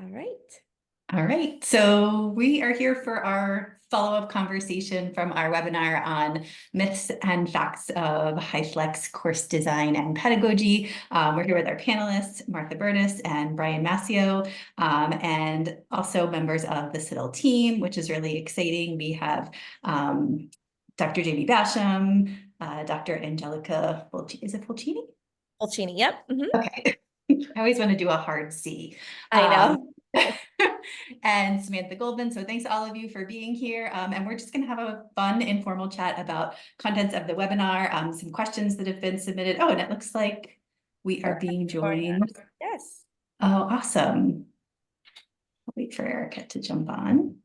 All right. All right, so we are here for our follow-up conversation from our webinar on myths and facts of HyFlex course design and pedagogy. We're here with our panelists, Martha Burtis and Brian Mascio, and also members of the CITL team, which is really exciting. We have Dr. Jamie Basham, Dr. Angelica, is it Fulcini? Fulcini, yep. Okay, I always want to do a hard C. I know. And Samantha Goldman. So thanks all of you for being here. And we're just going to have a fun, informal chat about contents of the webinar, some questions that have been submitted. Oh, and it looks like we are being joined. Yes. Oh, awesome. I'll wait for Erica to jump on.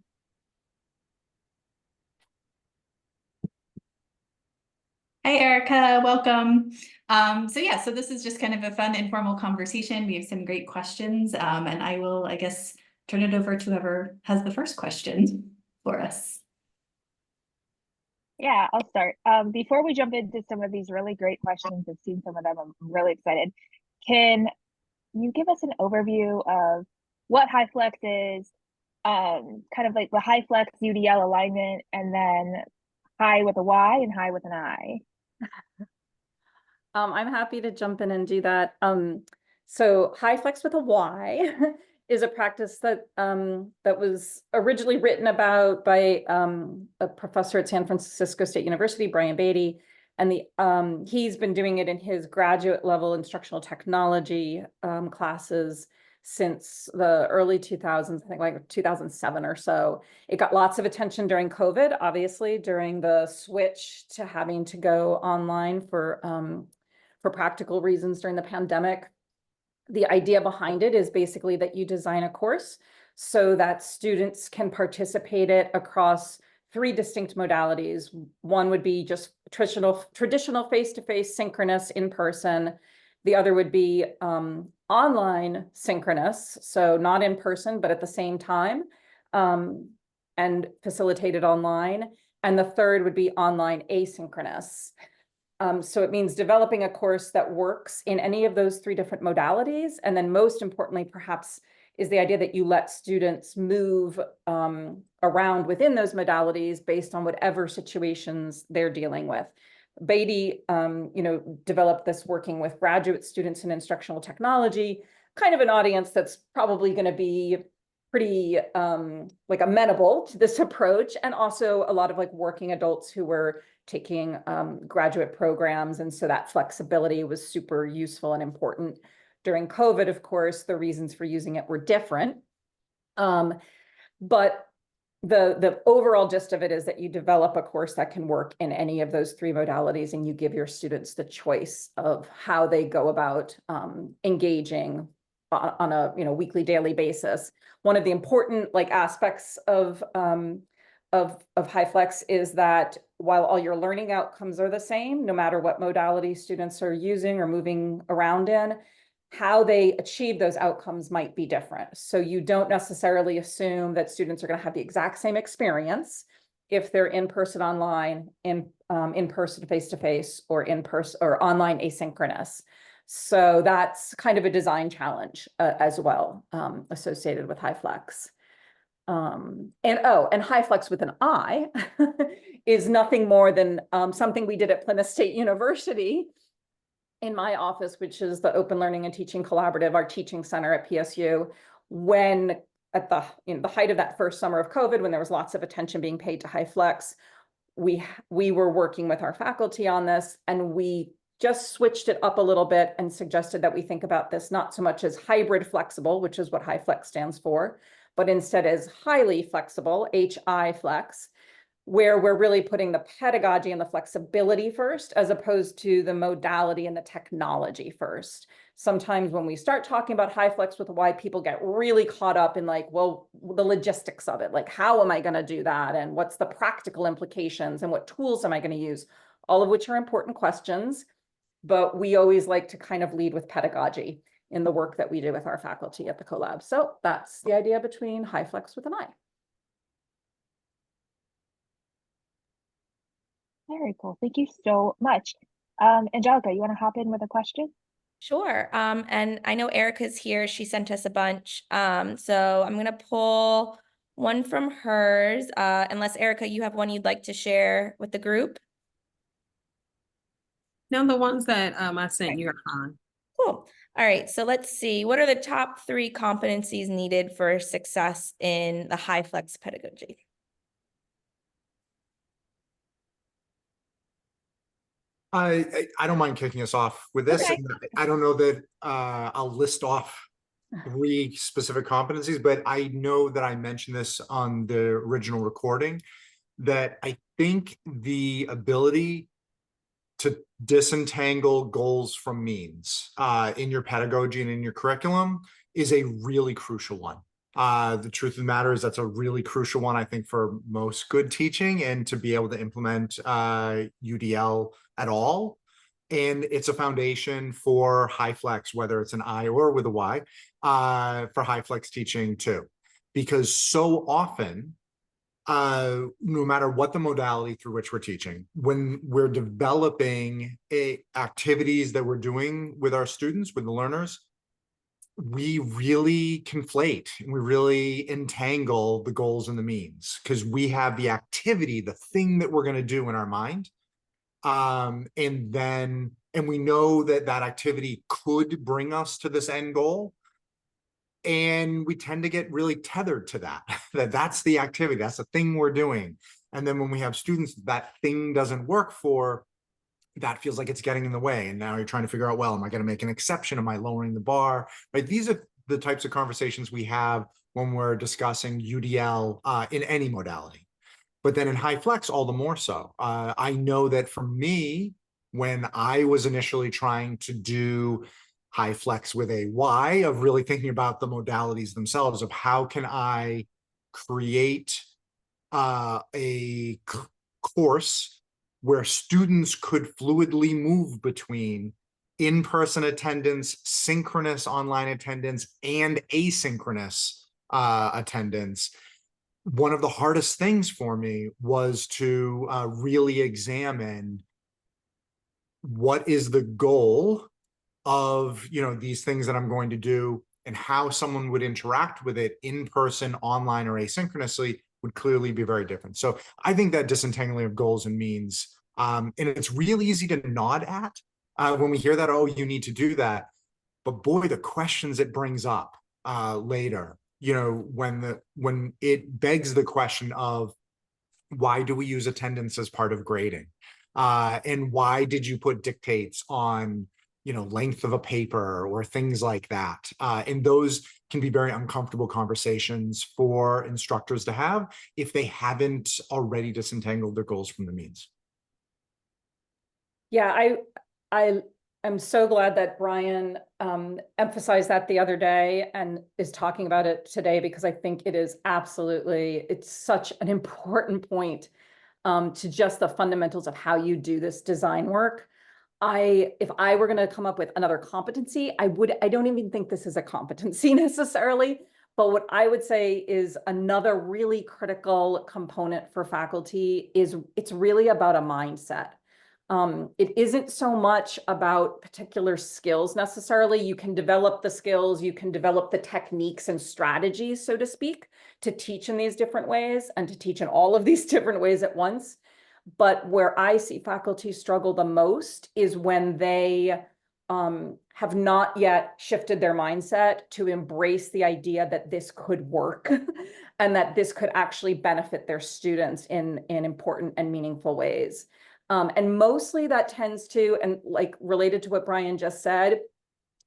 Hi, Erica, welcome. So this is just kind of a fun, informal conversation. We have some great questions, and I will, I guess, turn it over to whoever has the first question for us. Yeah, I'll start. Before we jump into some of these really great questions, I've seen some of them, I'm really excited. Can you give us an overview of what HyFlex is, kind of like the HyFlex UDL alignment, and then High with a Y and High with an I? I'm happy to jump in and do that. So HyFlex with a Y is a practice that that was originally written about by a professor at San Francisco State University, Brian Beatty, and he's been doing it in his graduate level instructional technology classes since the early 2000s, I think like 2007 or so. It got lots of attention during COVID, obviously, during the switch to having to go online for practical reasons during the pandemic. The idea behind it is basically that you design a course so that students can participate it across three distinct modalities. One would be just traditional face-to-face synchronous in person. The other would be online synchronous, so not in person, but at the same time, and facilitated online. And the third would be online asynchronous. So it means developing a course that works in any of those three different modalities. And then most importantly, perhaps, is the idea that you let students move around within those modalities based on whatever situations they're dealing with. Beatty, developed this working with graduate students in instructional technology, kind of an audience that's probably going to be pretty like amenable to this approach, and also a lot of like working adults who were taking graduate programs. And so that flexibility was super useful and important. During COVID, of course, the reasons for using it were different. But the overall gist of it is that you develop a course that can work in any of those three modalities, and you give your students the choice of how they go about engaging on a weekly, daily basis. One of the important aspects of HyFlex is that while all your learning outcomes are the same, no matter what modality students are using or moving around in, how they achieve those outcomes might be different. So you don't necessarily assume that students are going to have the exact same experience if they're in person, online, in person, face-to-face, or in person or online asynchronous. So that's kind of a design challenge as well, associated with HyFlex. And HyFlex with an I is nothing more than something we did at Plymouth State University in my office, which is the Open Learning and Teaching Collaborative, our teaching center at PSU, when at the height of that first summer of COVID, when there was lots of attention being paid to HyFlex, we were working with our faculty on this, and we just switched it up a little bit and suggested that we think about this not so much as hybrid flexible, which is what HyFlex stands for, but instead as highly flexible, HI flex, where we're really putting the pedagogy and the flexibility first, as opposed to the modality and the technology first. Sometimes when we start talking about HyFlex with a Y, people get really caught up in well, the logistics of it, how am I going to do that? And what's the practical implications? And what tools am I going to use? All of which are important questions, but we always like to kind of lead with pedagogy in the work that we do with our faculty at the CoLab. So that's the idea between HyFlex with an I. Very cool. Thank you so much. Angelica, you want to hop in with a question? Sure. And I know Erica's here. She sent us a bunch. So I'm gonna pull one from hers. Unless Erica, you have one you'd like to share with the group. No, the ones that I sent you are fine. Cool. All right. So let's see. What are the top 3 competencies needed for success in the HyFlex pedagogy? I don't mind kicking us off with this. Okay. And I don't know that I'll list off 3 specific competencies, but I know that I mentioned this on the original recording, that I think the ability to disentangle goals from means in your pedagogy and in your curriculum is a really crucial one. The truth of the matter is that's a really crucial one, I think, for most good teaching and to be able to implement UDL at all. And it's a foundation for HyFlex, whether it's an I or with a Y, for HyFlex teaching too. Because so often, no matter what the modality through which we're teaching, when we're developing activities that we're doing with our students, with the learners, we really conflate and we really entangle the goals and the means, because we have the activity, the thing that we're going to do in our mind. And we know that that activity could bring us to this end goal. And we tend to get really tethered to that, that's the activity, that's the thing we're doing. And then when we have students that thing doesn't work for, that feels like it's getting in the way. And now you're trying to figure out, well, am I going to make an exception? Am I lowering the bar? Right? These are the types of conversations we have when we're discussing UDL in any modality. But then in HyFlex, all the more so. I know that for me, when I was initially trying to do HyFlex with a Y, of really thinking about the modalities themselves, of how can I create a course where students could fluidly move between in-person attendance, synchronous online attendance, and asynchronous attendance. One of the hardest things for me was to really examine what is the goal of, these things that I'm going to do, and how someone would interact with it in person, online, or asynchronously would clearly be very different. So I think that disentangling of goals and means, and it's real easy to nod at when we hear that, oh, you need to do that. But boy, the questions it brings up later, when it begs the question of, why do we use attendance as part of grading? And why did you put dictates on, length of a paper or things like that? And those can be very uncomfortable conversations for instructors to have if they haven't already disentangled their goals from the means. Yeah, I am so glad that Brian emphasized that the other day and is talking about it today, because I think it is it's such an important point to just the fundamentals of how you do this design work. If I were going to come up with another competency, I don't even think this is a competency necessarily, but what I would say is another really critical component for faculty is it's really about a mindset. It isn't so much about particular skills necessarily. You can develop the skills, you can develop the techniques and strategies, so to speak, to teach in these different ways and to teach in all of these different ways at once. But where I see faculty struggle the most is when they have not yet shifted their mindset to embrace the idea that this could work and that this could actually benefit their students in important and meaningful ways. And mostly that tends to, and like related to what Brian just said,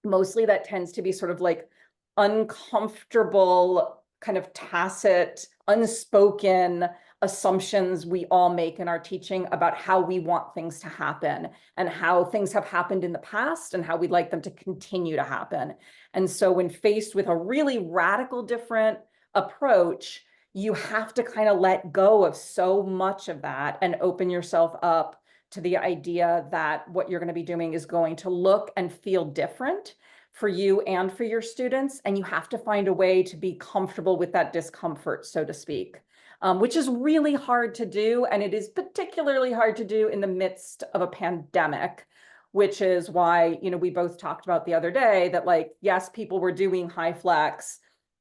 mostly that tends to be sort of like uncomfortable, kind of tacit, unspoken assumptions we all make in our teaching about how we want things to happen and how things have happened in the past and how we'd like them to continue to happen. And so when faced with a really radical different approach, you have to kind of let go of so much of that and open yourself up to the idea that what you're going to be doing is going to look and feel different for you and for your students. And you have to find a way to be comfortable with that discomfort, so to speak, which is really hard to do. And it is particularly hard to do in the midst of a pandemic which is why, you know, we both talked about the other day that, like, yes, people were doing HyFlex,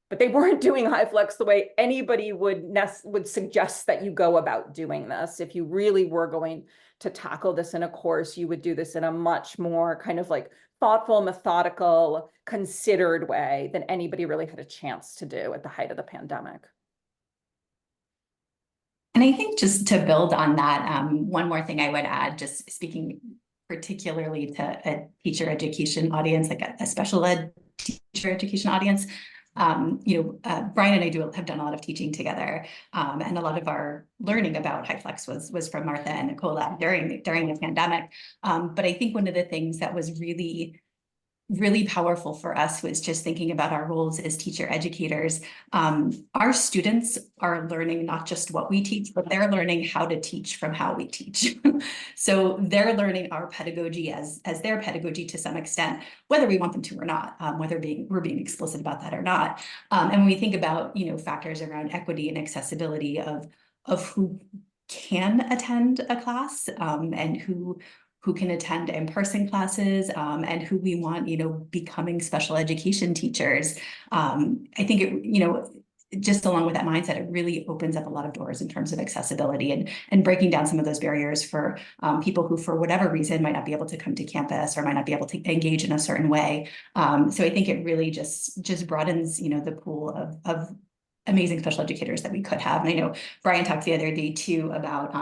but they weren't doing HyFlex the way anybody would suggest that you go about doing this. If you really were going to tackle this in a course, you would do this in a much more kind of like thoughtful, methodical, considered way than anybody really had a chance to do at the height of the pandemic. And I think just to build on that, one more thing I would add, just speaking particularly to a teacher education audience, like a special ed teacher education audience. Brian and I have done a lot of teaching together, and a lot of our learning about HyFlex was from Martha and Nicola during the pandemic. But I think one of the things that was really powerful for us was just thinking about our roles as teacher educators. Our students are learning not just what we teach, but they're learning how to teach from how we teach. So they're learning our pedagogy as their pedagogy to some extent, whether we want them to or not, whether we're being explicit about that or not. And when we think about, factors around equity and accessibility of who can attend a class, and who can attend in-person classes, and who we want, becoming special education teachers. I think just along with that mindset, it really opens up a lot of doors in terms of accessibility and breaking down some of those barriers for people who, for whatever reason, might not be able to come to campus or might not be able to engage in a certain way. So I think it really just broadens, the pool of amazing special educators that we could have. And I know Brian talked the other day too about,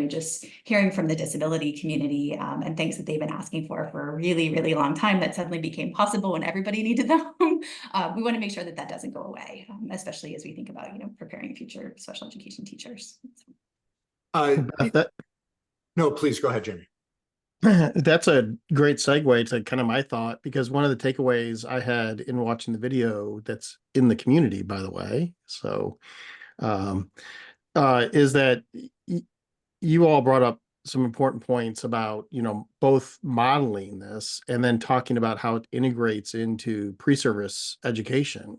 just hearing from the disability community, and things that they've been asking for a really, really long time that suddenly became possible when everybody needed them. We want to make sure that doesn't go away, especially as we think about, preparing future special education teachers. No, please go ahead, Jamie. That's a great segue to kind of my thought, because one of the takeaways I had in watching the video that's in the community, by the way, so is that you all brought up some important points about, both modeling this and then talking about how it integrates into pre-service education.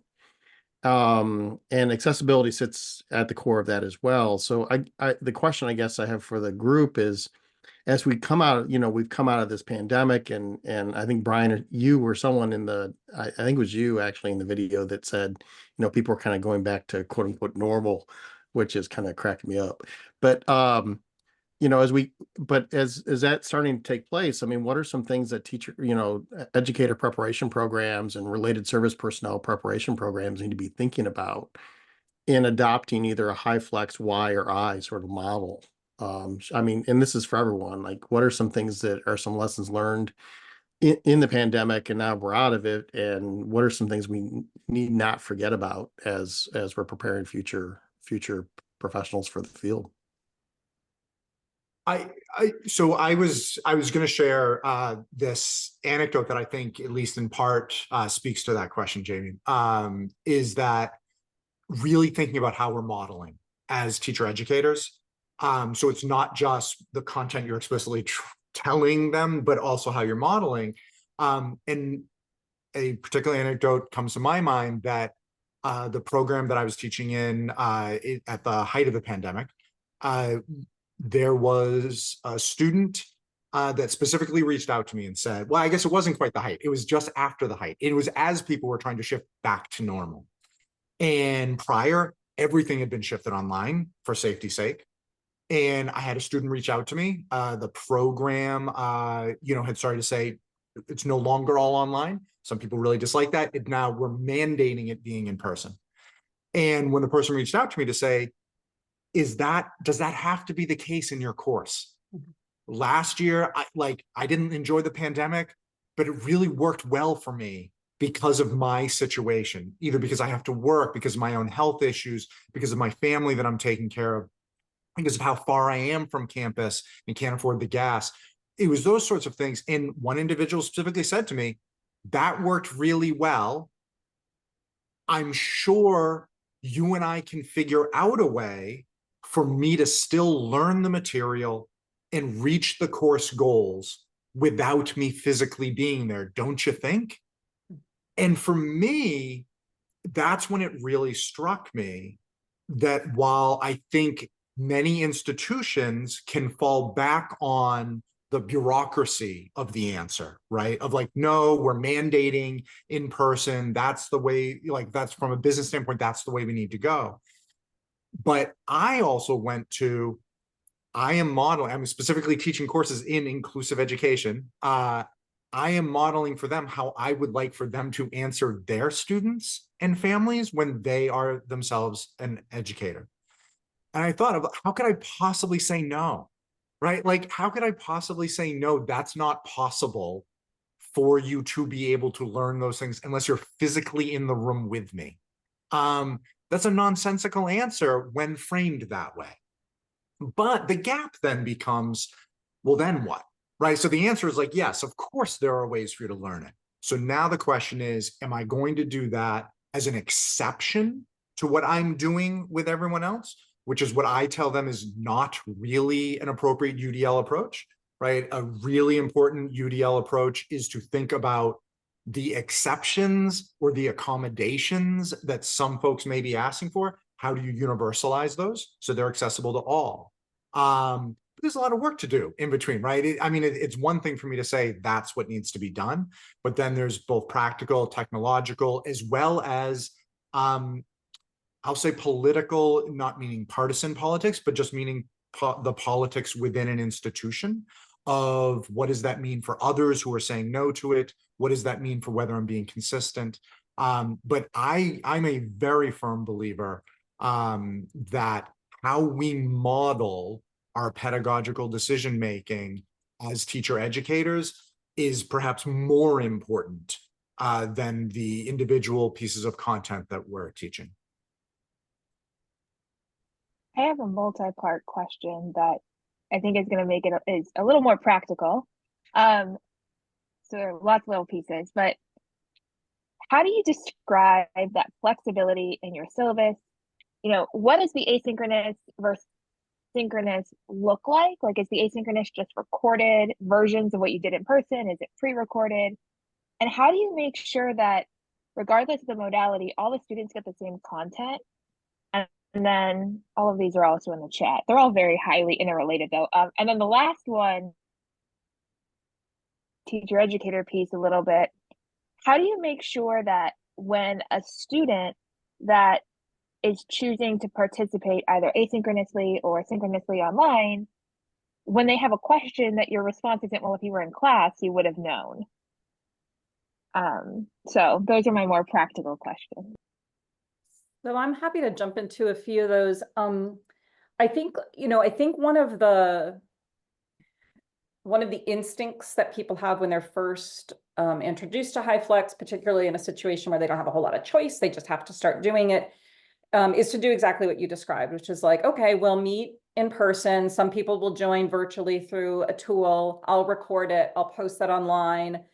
And accessibility sits at the core of that as well. So the question I guess I have for the group is, as we come out, we've come out of this pandemic, and I think Brian, you or someone I think it was you actually in the video that said, people are kind of going back to quote unquote normal, which is kind of cracking me up. But as that's starting to take place, I mean, what are some things that educator preparation programs and related service personnel preparation programs need to be thinking about in adopting either a HyFlex Y or I sort of model? And this is for everyone, like, what are some things that are some lessons learned in the pandemic and now we're out of it? And what are some things we need not forget about as we're preparing future professionals for the field? So I was going to share this anecdote that I think, at least in part, speaks to that question, Jamie, is that really thinking about how we're modeling as teacher educators. So it's not just the content you're explicitly telling them, but also how you're modeling. And a particular anecdote comes to my mind that the program that I was teaching in at the height of the pandemic, there was a student that specifically reached out to me and said, well, I guess it wasn't quite the height. It was just after the height. It was as people were trying to shift back to normal. And prior, everything had been shifted online for safety's sake. And I had a student reach out to me. The program, had started to say it's no longer all online. Some people really dislike that. Now we're mandating it being in person. And when the person reached out to me to say, does that have to be the case in your course? Mm-hmm. Last year, I didn't enjoy the pandemic, but it really worked well for me because of my situation, either because I have to work, because of my own health issues, because of my family that I'm taking care of, because of how far I am from campus and can't afford the gas. It was those sorts of things. And one individual specifically said to me, that worked really well. I'm sure you and I can figure out a way for me to still learn the material and reach the course goals without me physically being there. Don't you think? And for me, that's when it really struck me that while I think many institutions can fall back on the bureaucracy of the answer, right? Of like, no, we're mandating in person. That's the way, like, that's from a business standpoint, that's the way we need to go. But I also went to, I am modeling, I'm specifically teaching courses in inclusive education. I am modeling for them how I would like for them to answer their students and families when they are themselves an educator. And I thought of, how could I possibly say no? Right? Like, how could I possibly say no? That's not possible for you to be able to learn those things unless you're physically in the room with me. That's a nonsensical answer when framed that way. But the gap then becomes, well, then what? Right? So the answer is like, yes, of course, there are ways for you to learn it. So now the question is, am I going to do that as an exception to what I'm doing with everyone else? Which is what I tell them is not really an appropriate UDL approach, right? A really important UDL approach is to think about the exceptions or the accommodations that some folks may be asking for. How do you universalize those so they're accessible to all? There's a lot of work to do in between, right? It's one thing for me to say that's what needs to be done, but then there's both practical, technological, as well as I'll say political, not meaning partisan politics, but just meaning the politics within an institution of what does that mean for others who are saying no to it? What does that mean for whether I'm being consistent? But I'm a very firm believer that how we model our pedagogical decision-making as teacher educators is perhaps more important than the individual pieces of content that we're teaching. I have a multi-part question that I think is going to make it is a little more practical. So there are lots of little pieces, but how do you describe that flexibility in your syllabus? You know, what does the asynchronous versus synchronous look like? Like, is the asynchronous just recorded versions of what you did in person? Is it pre-recorded? And how do you make sure that regardless of the modality, all the students get the same content? And then all of these are also in the chat. They're all very highly interrelated though. And then the last one, teacher educator piece a little bit. How do you make sure that when a student that is choosing to participate either asynchronously or synchronously online, when they have a question that your response isn't, well, if you were in class, you would have known. So those are my more practical questions. So I'm happy to jump into a few of those. I think one of the instincts that people have when they're first introduced to HyFlex, particularly in a situation where they don't have a whole lot of choice, they just have to start doing it, is to do exactly what you described, which is like, okay, we'll meet in person. Some people will join virtually through a tool. I'll record it. I'll post that online.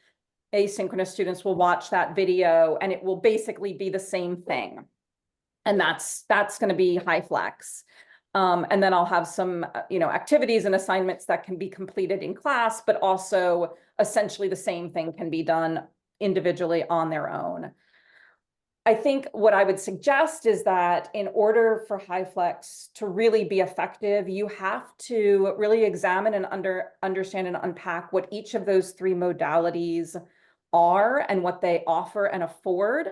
Asynchronous students will watch that video and it will basically be the same thing. And that's going to be HyFlex. And then I'll have some, activities and assignments that can be completed in class, but also essentially the same thing can be done individually on their own. I think what I would suggest is that in order for HyFlex to really be effective, you have to really examine and understand and unpack what each of those three modalities are and what they offer and afford,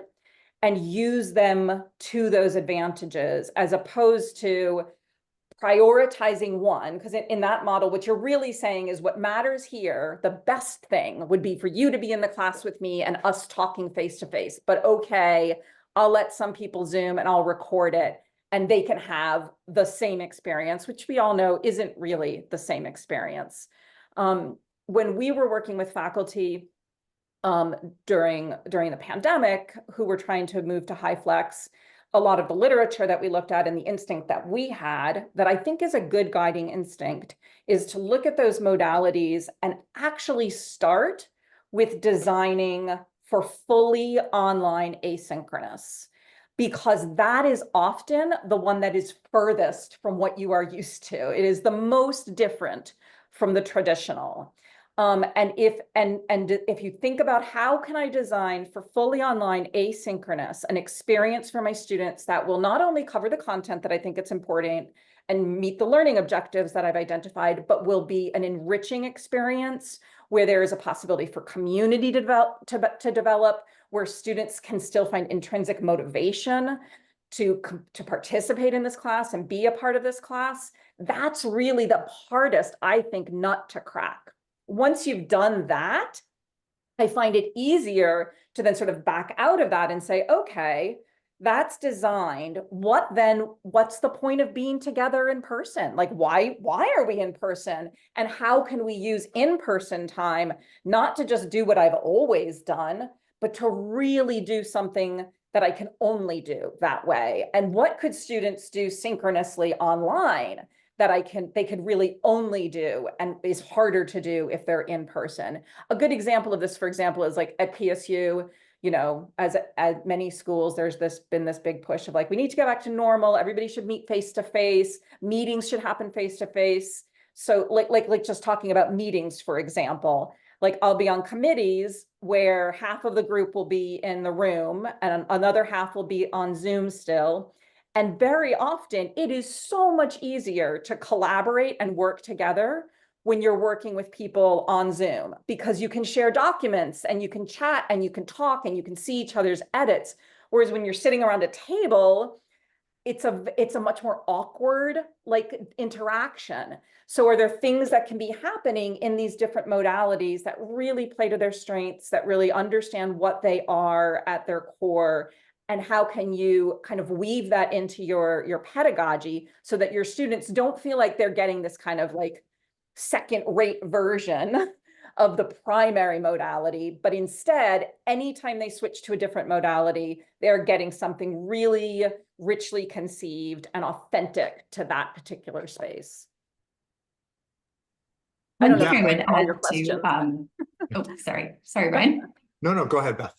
and use them to those advantages, as opposed to prioritizing one. Because in that model, what you're really saying is what matters here, the best thing would be for you to be in the class with me and us talking face to face. But okay, I'll let some people Zoom and I'll record it and they can have the same experience, which we all know isn't really the same experience. When we were working with faculty during the pandemic who were trying to move to HyFlex, a lot of the literature that we looked at and the instinct that we had that I think is a good guiding instinct is to look at those modalities and actually start with designing for fully online asynchronous, because that is often the one that is furthest from what you are used to. It is the most different from the traditional. And if you think about how can I design for fully online asynchronous, an experience for my students that will not only cover the content that I think it's important and meet the learning objectives that I've identified, but will be an enriching experience where there is a possibility for community to develop, where students can still find intrinsic motivation to participate in this class and be a part of this class. That's really the hardest, I think, nut to crack. Once you've done that, I find it easier to then sort of back out of that and say, okay, that's designed. What's the point of being together in person? Like, why are we in person? And how can we use in-person time, not to just do what I've always done, but to really do something that I can only do that way? And what could students do synchronously online that they could really only do and is harder to do if they're in person? A good example of this, for example, is like at PSU, you know, as at many schools, there's been this big push of like, we need to go back to normal. Everybody should meet face to face. Meetings should happen face to face. So like just talking about meetings, for example, like I'll be on committees where half of the group will be in the room and another half will be on Zoom still. And very often it is so much easier to collaborate and work together when you're working with people on Zoom, because you can share documents and you can chat and you can talk and you can see each other's edits. Whereas when you're sitting around a table, it's a much more awkward like interaction. So are there things that can be happening in these different modalities that really play to their strengths, that really understand what they are at their core? And how can you kind of weave that into your pedagogy so that your students don't feel like they're getting this kind of like second-rate version of the primary modality, but instead, anytime they switch to a different modality, they're getting something really richly conceived and authentic to that particular space. I don't One know thing I if would that's all add your questions. Sorry, Brian. No, go ahead, Beth.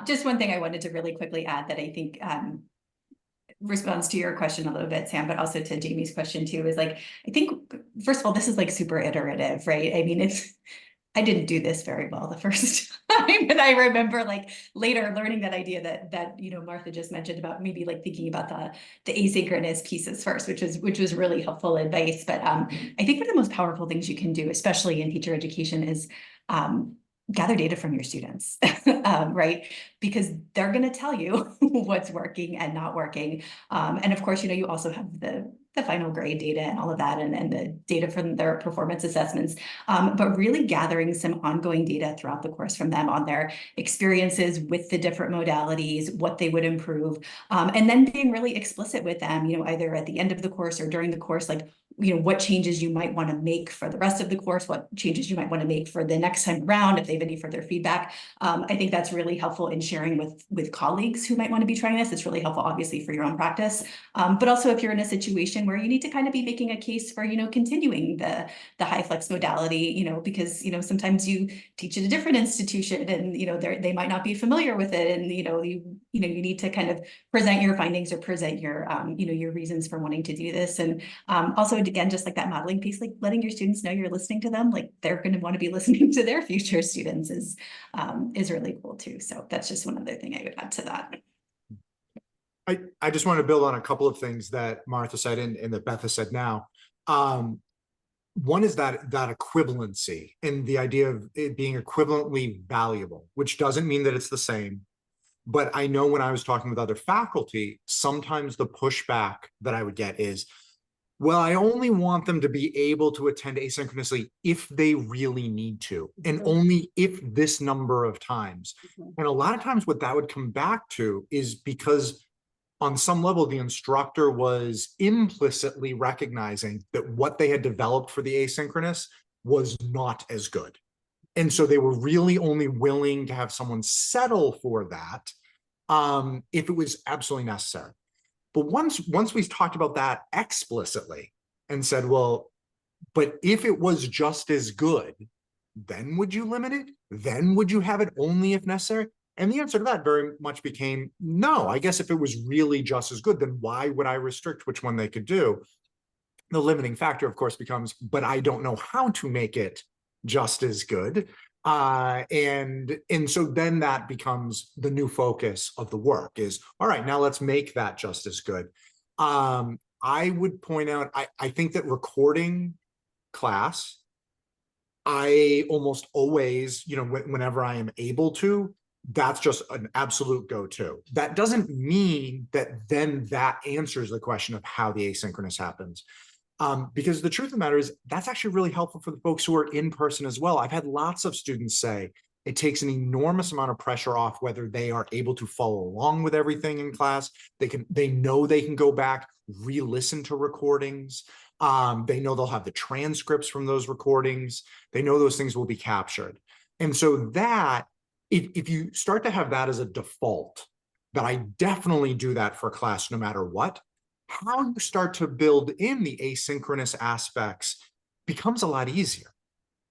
Just one thing I wanted to really quickly add that I think responds to your question a little bit, Sam, but also to Jamie's question too, is like, I think, first of all, this is like super iterative, right? I mean, I didn't do this very well the first time, but I remember like later learning that idea that you know, Martha just mentioned about maybe like thinking about the asynchronous pieces first, which was really helpful advice. But I think one of the most powerful things you can do, especially in teacher education, is gather data from your students, right? Because they're going to tell you what's working and not working. And of course, you know, you also have the final grade data and all of that, and the data from their performance assessments, but really gathering some ongoing data throughout the course from them on their experiences with the different modalities, what they would improve, and then being really explicit with them, you know, either at the end of the course or during the course, like, you know, what changes you might want to make for the rest of the course, what changes you might want to make for the next time around, if they have any further feedback. I think that's really helpful in sharing with colleagues who might want to be trying this. It's really helpful, obviously, for your own practice, but also if you're in a situation where you need to kind of be making a case for, you know, continuing the HyFlex modality, you know, because, you know, sometimes you teach at a different institution and, you know, they might not be familiar with it, and, you know, you need to kind of present your findings or present your, you know, your reasons for wanting to do this. And also, again, just like that modeling piece, like letting your students know you're listening to them, like they're going to want to be listening to their future students is really cool too. So that's just one other thing I would add to that. I just want to build on a couple of things that Martha said and that Beth has said now. One is that equivalency and the idea of it being equivalently valuable, which doesn't mean that it's the same. But I know when I was talking with other faculty, sometimes the pushback that I would get is, well, I only want them to be able to attend asynchronously if they really need to, and only if this number of times. And a lot of times what that would come back to is because on some level, the instructor was implicitly recognizing that what they had developed for the asynchronous was not as good. And so they were really only willing to have someone settle for that if it was absolutely necessary. But once we talked about that explicitly and said, well, but if it was just as good, then would you limit it? Then would you have it only if necessary? And the answer to that very much became, no, I guess if it was really just as good, then why would I restrict which one they could do? The limiting factor, of course, becomes, but I don't know how to make it just as good. And so then that becomes the new focus of the work is, all right, now let's make that just as good. I would point out, I think that recording class, I almost always, whenever I am able to, that's just an absolute go-to. That doesn't mean that then that answers the question of how the asynchronous happens. Because the truth of the matter is that's actually really helpful for the folks who are in person as well. I've had lots of students say it takes an enormous amount of pressure off whether they are able to follow along with everything in class. They know they can go back, re-listen to recordings. They know they'll have the transcripts from those recordings. They know those things will be captured. And so that, if you start to have that as a default, that I definitely do that for class no matter what, how you start to build in the asynchronous aspects becomes a lot easier.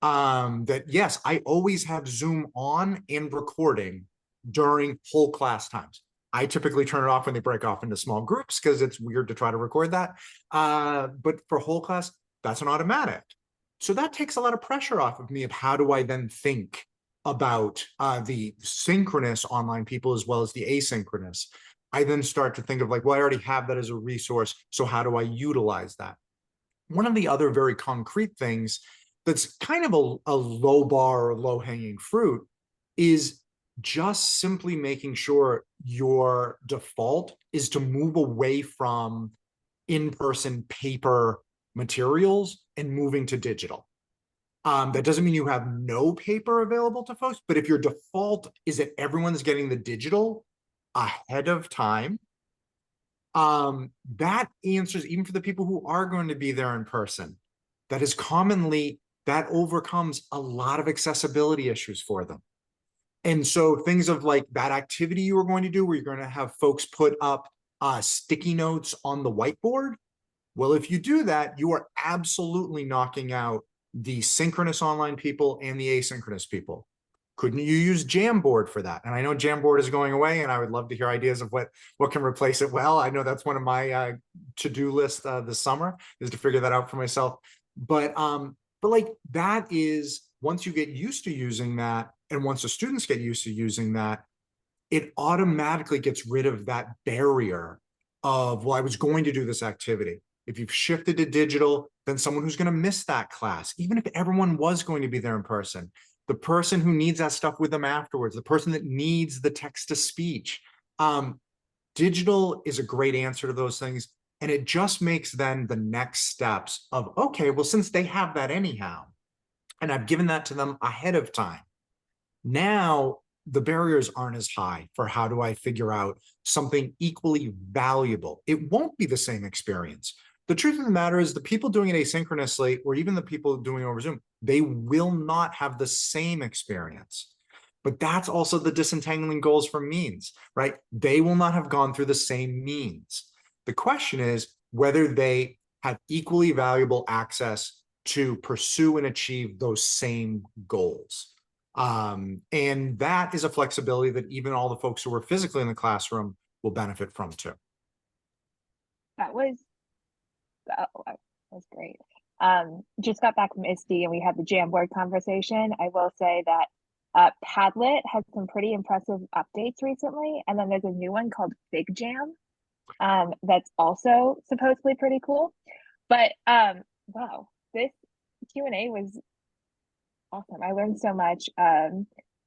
That yes, I always have Zoom on and recording during whole class times. I typically turn it off when they break off into small groups because it's weird to try to record that. But for whole class, that's an automatic. So that takes a lot of pressure off of me of how do I then think about the synchronous online people as well as the asynchronous. I then start to think of like, well, I already have that as a resource. So how do I utilize that? One of the other very concrete things that's kind of a low bar or low hanging fruit is just simply making sure your default is to move away from in-person paper materials and moving to digital. That doesn't mean you have no paper available to folks, but if your default is that everyone's getting the digital ahead of time, that answers, even for the people who are going to be there in person, that overcomes a lot of accessibility issues for them. And so things of like that activity you were going to do where you're going to have folks put up sticky notes on the whiteboard. Well, if you do that, you are absolutely knocking out the synchronous online people and the asynchronous people. Couldn't you use Jamboard for that? And I know Jamboard is going away, and I would love to hear ideas of what can replace it well. I know that's one of my to-do lists this summer is to figure that out for myself. But like that is, once you get used to using that, and once the students get used to using that, it automatically gets rid of that barrier of, well, I was going to do this activity. If you've shifted to digital, then someone who's going to miss that class, even if everyone was going to be there in person, the person who needs that stuff with them afterwards, the person that needs the text to speech. Digital is a great answer to those things. And it just makes then the next steps of, okay, well, since they have that anyhow, and I've given that to them ahead of time, now the barriers aren't as high for how do I figure out something equally valuable. It won't be the same experience. The truth of the matter is the people doing it asynchronously, or even the people doing it over Zoom, they will not have the same experience. But that's also the disentangling goals from means, right? They will not have gone through the same means. The question is whether they have equally valuable access to pursue and achieve those same goals. And that is a flexibility that even all the folks who are physically in the classroom will benefit from too. That was great. Just got back from ISTE and we had the Jamboard conversation. I will say that Padlet has some pretty impressive updates recently, and then there's a new one called FigJam that's also supposedly pretty cool. But wow, this Q&A was awesome. I learned so much. The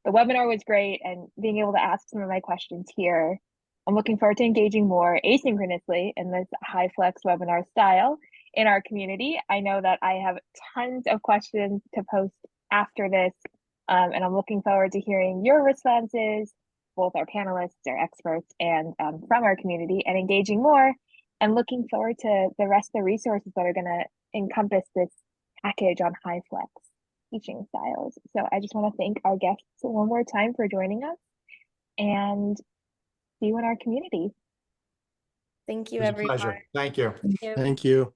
webinar was great, and being able to ask some of my questions here. I'm looking forward to engaging more asynchronously in this HyFlex webinar style in our community. I know that I have tons of questions to post after this, and I'm looking forward to hearing your responses, both our panelists, our experts, and from our community, and engaging more, and looking forward to the rest of the resources that are going to encompass this package on HyFlex teaching styles. So I just want to thank our guests one more time for joining us, and see you in our community. Thank you, It was a everyone. pleasure. Thank you. Thank you.